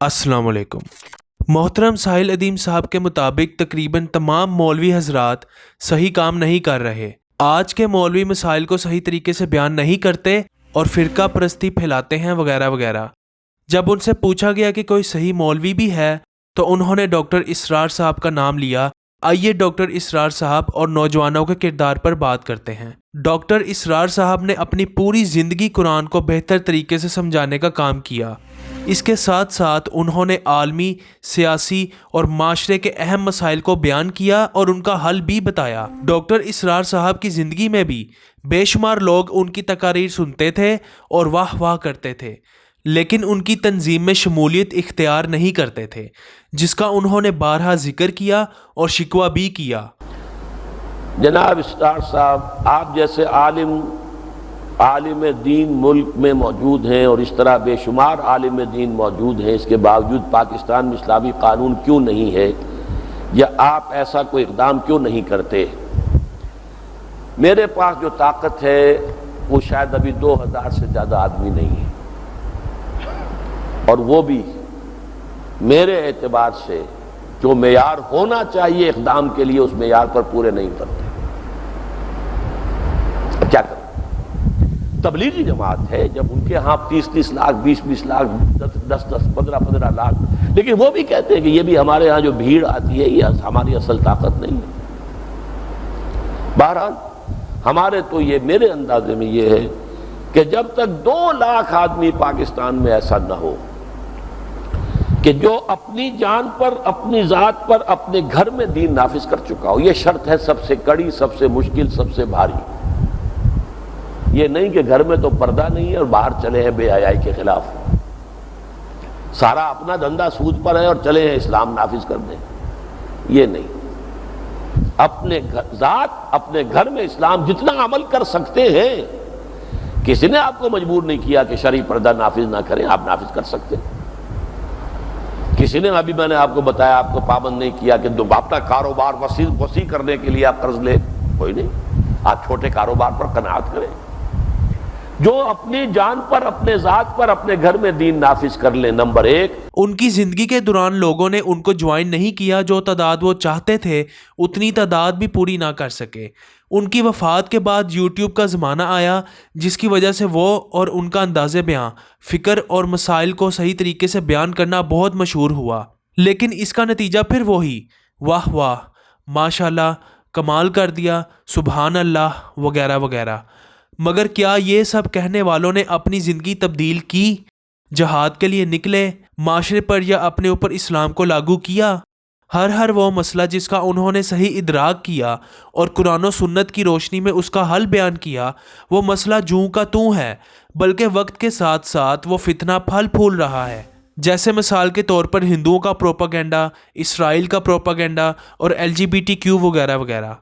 अस्सलाम वालेकुम। मोहतरम साहिल अदीम साहब के मुताबिक तकरीबन तमाम मौलवी हजरात सही काम नहीं कर रहे। आज के मौलवी मसाइल को सही तरीके से बयान नहीं करते और फ़िरका परस्ती फैलाते हैं वगैरह वगैरह। जब उनसे पूछा गया कि कोई सही मौलवी भी है तो उन्होंने डॉक्टर इसरार साहब का नाम लिया। आइए डॉक्टर इसरार साहब और नौजवानों के किरदार पर बात करते हैं। डॉक्टर इसरार साहब ने अपनी पूरी ज़िंदगी कुरान को बेहतर तरीके से समझाने का काम किया। इसके साथ साथ उन्होंने आलमी, सियासी और माशरे के अहम मसाइल को बयान किया और उनका हल भी बताया। डॉक्टर इसरार साहब की ज़िंदगी में भी बेशुमार लोग उनकी तकारीर सुनते थे और वाह वाह करते थे, लेकिन उनकी तंजीम में शमूलियत इख्तियार नहीं करते थे, जिसका उन्होंने बारहा जिक्र किया और शिकवा भी किया। जनाब इसरार साहब, आप जैसे आलिम दीन मुल्क में मौजूद हैं और इस तरह बेशुमार आलिम दीन मौजूद हैं, इसके बावजूद पाकिस्तान में इस्लामी कानून क्यों नहीं है, या आप ऐसा कोई इक़दाम क्यों नहीं करते? मेरे पास जो ताकत है वो शायद अभी 2000 से ज़्यादा आदमी नहीं है, और वो भी मेरे एतबार से जो मेयार होना चाहिए इक़दाम के लिए उस मेयार पर पूरे नहीं करते। क्या करें? तबलीगी जमात है, जब उनके यहाँ 30-30 लाख, 20-20 लाख, 10-10, 15-15 लाख, लेकिन वो भी कहते हैं कि ये भी हमारे यहाँ जो भीड़ आती है ये हमारी असल ताकत नहीं है। बहरहाल हमारे तो ये, मेरे अंदाजे में ये है कि जब तक 2 लाख आदमी पाकिस्तान में ऐसा न हो कि जो अपनी जान पर, अपनी ज़ात पर, अपने घर में दीन नाफिज कर चुका हो, ये शर्त है सबसे कड़ी, सबसे मुश्किल, सबसे भारी। ये नहीं कि घर में तो पर्दा नहीं है और बाहर चले हैं बेहयाई के खिलाफ, सारा अपना धंधा सूद पर है और चले हैं इस्लाम नाफिज कर दें। ये नहीं, अपने ज़ात, अपने घर में इस्लाम जितना अमल कर सकते हैं, किसी ने आपको मजबूर नहीं किया कि शरई पर्दा नाफिज ना करें, आप नाफिज कर सकते हैं। किसी ने, अभी मैंने आपको बताया, आपको पाबंद नहीं किया कि अपना कारोबार वसी करने के लिए आप कर्ज ले, कोई नहीं, आप छोटे कारोबार पर कनाअत करें। जो अपनी जान पर, अपने ज़ात पर, अपने घर में दीन नाफिज कर ले। नंबर 1, उनकी ज़िंदगी के दौरान लोगों ने उनको ज्वाइन नहीं किया। जो तादाद वो चाहते थे उतनी तादाद भी पूरी ना कर सके। उनकी वफ़ात के बाद यूट्यूब का ज़माना आया, जिसकी वजह से वो और उनका अंदाज़े बयां, फ़िक्र और मसाइल को सही तरीके से बयान करना बहुत मशहूर हुआ। लेकिन इसका नतीजा फिर वही वाह वाह, माशाल्लाह, कमाल कर दिया, सुबहान अल्लाह वगैरह वगैरह। मगर क्या ये सब कहने वालों ने अपनी ज़िंदगी तब्दील की, जहाद के लिए निकले, माशरे पर या अपने ऊपर इस्लाम को लागू किया? हर वो मसला जिसका उन्होंने सही इदराक किया और कुरान और सुन्नत की रोशनी में उसका हल बयान किया, वो मसला जूं का तूं है, बल्कि वक्त के साथ साथ वो फितना फल फूल रहा है। जैसे मिसाल के तौर पर हिंदुओं का प्रोपागेंडा, इसराइल का प्रोपागेंडा और LGBTQ वगैरह वगैरह।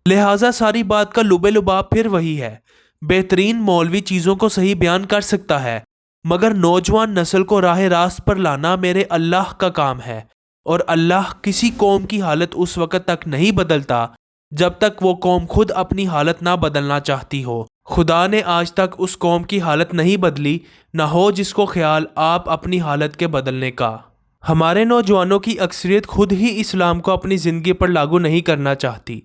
लिहाजा सारी बात का लुबे लुबाब फिर वही है। बेहतरीन मौलवी चीज़ों को सही बयान कर सकता है, मगर नौजवान नस्ल को राह रास्त पर लाना मेरे अल्लाह का काम है, और अल्लाह किसी कौम की हालत उस वक़्त तक नहीं बदलता जब तक वो कौम खुद अपनी हालत ना बदलना चाहती हो। खुदा ने आज तक उस कौम की हालत नहीं बदली, ना हो जिसको ख्याल आप अपनी हालत के बदलने का। हमारे नौजवानों की अक्सरियत खुद ही इस्लाम को अपनी ज़िंदगी पर लागू नहीं करना चाहती,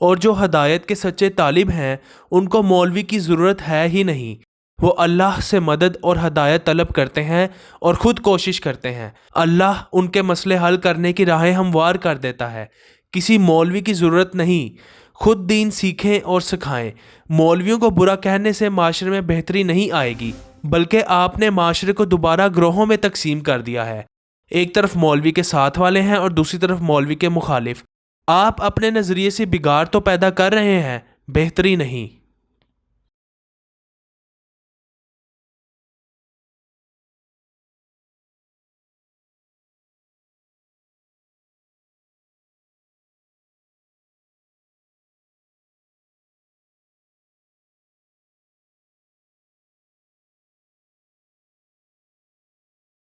और जो हदायत के सच्चे तालिब हैं उनको मौलवी की ज़रूरत है ही नहीं। वो अल्लाह से मदद और हदायत तलब करते हैं और ख़ुद कोशिश करते हैं। अल्लाह उनके मसले हल करने की राहें हमवार कर देता है। किसी मौलवी की ज़रूरत नहीं, खुद दीन सीखें और सिखाएं। मौलवियों को बुरा कहने से माशरे में बेहतरी नहीं आएगी, बल्कि आपने माशरे को दोबारा ग्रोहों में तकसीम कर दिया है। एक तरफ मौलवी के साथ वाले हैं और दूसरी तरफ मौलवी के मुखालिफ। आप अपने नज़रिए से बिगाड़ तो पैदा कर रहे हैं, बेहतरी नहीं।